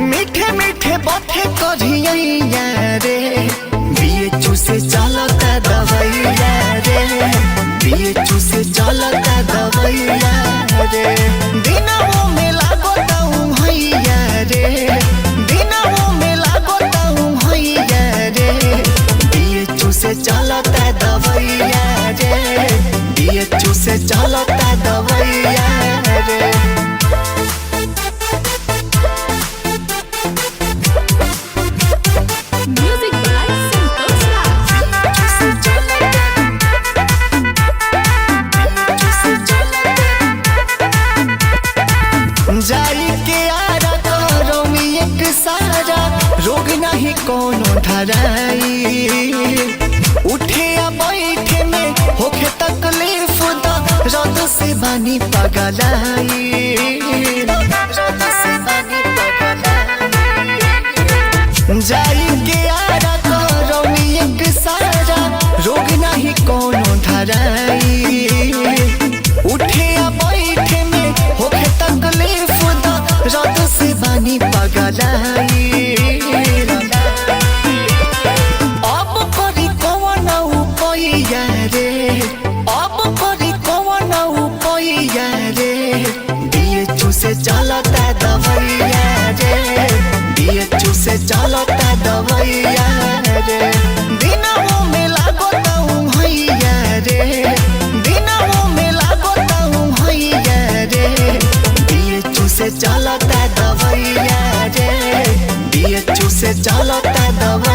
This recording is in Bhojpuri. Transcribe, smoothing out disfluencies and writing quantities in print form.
मीठे मीठे बातें करिया रे बीएचयू से चलता दवाइया रे बीएचयू से चलता दवाइया रे दिनों में लागता हूँ भैया रे दिनों में लागता हूँ भैया रे बीएचयू से चलता दवाइया रे बीएचयू से चलता दवाइया रे। जाई के आरा करो एक सारा रोग नहीं कोनो धराई उठे या बैठे में होखे तकलीफ रद से बानी पगलाई रद से बानी पगलाई जाई के आरा करो एक सारा रोग नहीं कोनो धराई उठे या बैठे में होखे तकलीफ रद से बानी पगलाई अब करी कौन उपाया रे अब करी कौन उपाया रे बीएचयू से चलता दवाइया रे बीएचयू से चलता दवाइया रे दिनों में लागता हूँ भैया रे दिनों में लागता हूँ भैया रे बीएचयू से चलता दवाइया रे बीएचयू से चलता दवाइया।